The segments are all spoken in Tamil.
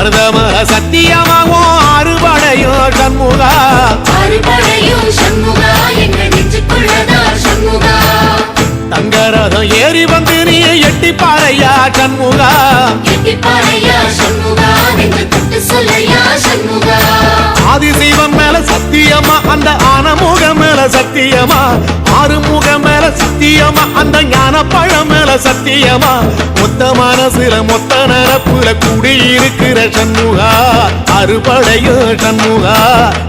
மருதமர சத்தியமாகும் அறுபடையோ சண்முகா அறுபடையோ சண்முகா எங்க நெஞ்சுக்குள்ளதா சண்முகா தங்கரதம் ஏறி வந்து நீ எட்டி பாறையா சண்முகா எட்டி பாறையா சண்முகா நெஞ்சு தொட்டு சொல்லையா சண்முகா ஆதிசைவம் மேல சத்தியமா அந்த ஆனமுகம் மேல சத்தியமா ஆறுமுகம் மேல சத்தியமா அந்த ஞான பழம் மேல சத்தியமா மொத்த மனசுல மொத்த நரப்புல குடியிருக்கிற சண்முகா அறுபடையோ சண்முகா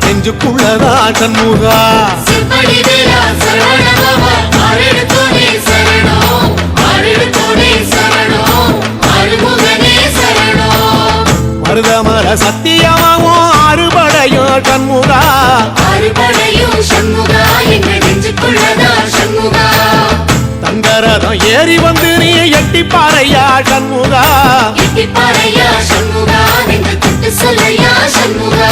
நெஞ்சுக்குள்ளதா சண்முகா சிற்படி வேலா சரவண பவா ஆரெடுத்தோனே சரணம் ஆரெடுத்தோனே சரணம் ஆறுமுகனே சரணம் மருதமர சத்தியமாவும் அறுபடையோ சண்முகா அறுபடையோ சண்முகா எங்க நெஞ்சுக்குள்ளதா சண்முகா தங்கரதம் ஏறி வந்து நீ எட்டி பாறையா சண்முகா எட்டி பாறையா சண்முகா நெஞ்சு தொட்டு சொல்லையா சண்முகா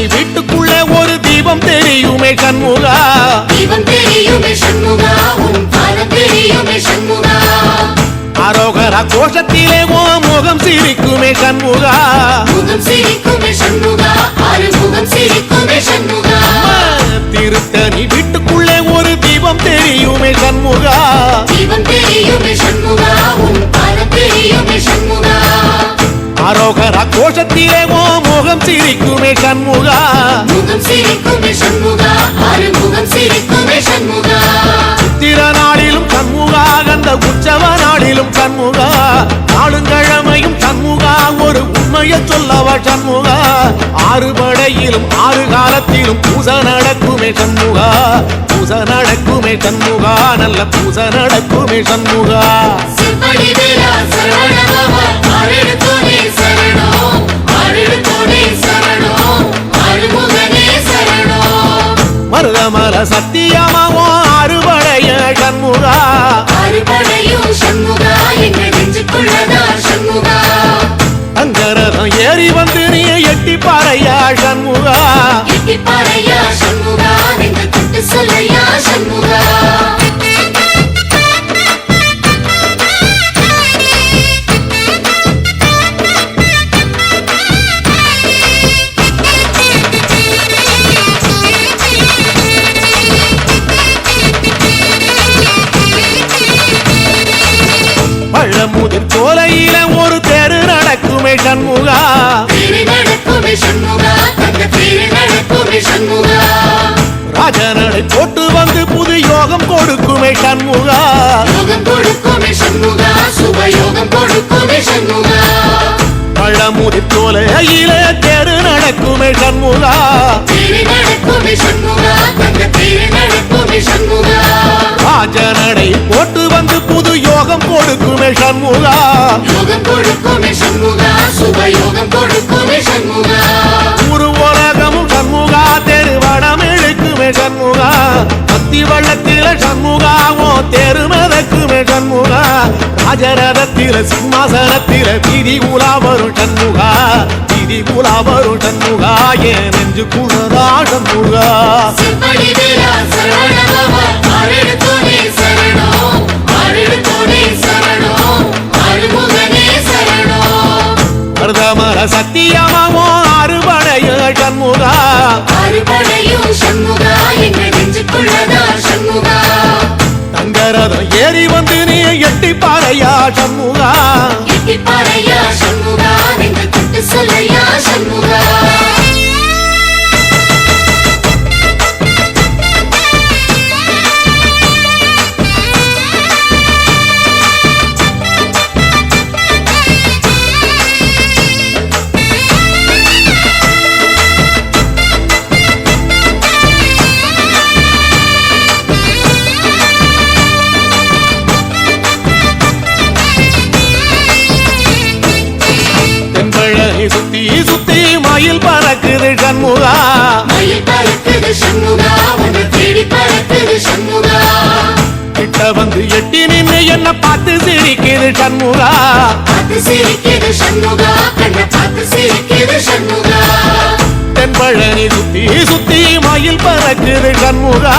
வீட்டுக்குள்ளே ஒரு தீபம் தெரியுமே சண்முகா தீபம் தெரியுமே சண்முகா உன் பாதம் தெரியுமே சண்முகா அரோகரா கோஷத்திலே ஓ முகம் சிரிக்குமே சண்முகா முகம் சிரிக்குமே சண்முகா ஆறுமுகம் சிரிக்குமே சண்முகா திருத்தணி வீட்டுக்குள்ளே ஒரு தீபம் தெரியுமே சண்முகா தீபம் தெரியுமே சண்முகா உன் பாதம் தெரியுமே சண்முகா அரோகரா கோஷத்திலே ஓ முகம் சிரிக்குமே சண்முகா முகம் சிரிக்குமே சண்முகா ஆறுமுகம் சிரிக்குமே சண்முகா சித்திர நாளிலும் சண்முகா அந்த உற்சவ நாளிலும் சண்முகா நாளுங்கிழமையும் சண்முகா ஒரு உண்மையை சொல்லவா சண்முகா ஆறுபடையிலும் ஆறு காலத்திலும் பூசை நடக்குமே சண்முகா பூசை நடக்குமே சண்முகா நல்ல பூசை நடக்குமே சண்முகா சிற்படி வேலா சரவண பவா ஆரெடுத்தோனே சரணம் ஆரெடுத்தோனே சரணம் ஆறுமுகனே சரணம் மருதமர சத்தியமாவோ அறுபடைய சண்முகா அறுபடையோ சண்முகா எங்க நெஞ்சுக்குள்ளதா சண்முகா தங்கரதம் ஏறி வந்து நீ எட்டி பாறையா சண்முகா எட்டி பாறையா சண்முகா நெஞ்சு தொட்டு சொல்லையா சண்முகா பழமுதிர் கோலையில ஒரு தெரு நடக்குமே சண்முகா தேரு நடக்குமே சண்முகா தங்க தேரு நடக்குமே சண்முகா ராஜனடை போட்டு வந்து புது யோகம் கொடுக்குமே சண்முகா யோகம் கொடுக்குமே சண்முகா சுபயோகம் கொடுக்குமே சண்முகா பழமுதிர் கோலையில தெரு நடக்குமே சண்முகா தேரு நடக்குமே சண்முகா தங்க தேரு நடக்குமே சண்முகா ராஜனடை போட்டு வந்து புது யோகம் கொடுக்குமே சண்முகா யோகம் கொடுக்குமே சண்முகா சுபயோகம் கொடுக்குமே சண்முகா ஒரு உலகமும் சண்முகா தெருவடம் இழுக்குமே சண்முகா பத்தி வள்ளத்தில சண்முகாவோ தெரு மிதக்குமே சண்முகா ராஜரதத்தில சிம்மாசனத்தில வீதி உலா வரும் சண்முகா வீதி உலா வரும் சண்முகா என் நெஞ்சுக்குள்ளதா சண்முகா சிற்படி வேலா சரவண பவா ஆரெடுத்தோனே சரணம் ஆரெடுத்தோனே சரணம் ஆறுமுகனே சரணம் மருதமர சத்தியமாவோ அறுபடைய சண்முகா அறுபடையோ சண்முகா எங்க நெஞ்சுக்குள்ளதா சண்முகா தங்கரதம் ஏறி வந்து நீ எட்டி பாறையா சண்முகா எட்டி பாறையா சண்முகா நெஞ்சு தொட்டு சொல்லையா சண்முகா சுத்தி சுத்தி மயில் பறக்குது சண்முகா மயில் பறக்குது சண்முகா உன்னை தேடி பறக்குது சண்முகா கிட்ட வந்து எட்டி நின்று என்ன பார்த்து சிரிக்குது சிரிக்குது சண்முகா பார்த்து சிரிக்குது சண்முகா கண்ண பார்த்து சிரிக்குது சண்முகா தென்பழனி சுத்தி சுத்தி மயில் பறக்குது சண்முகா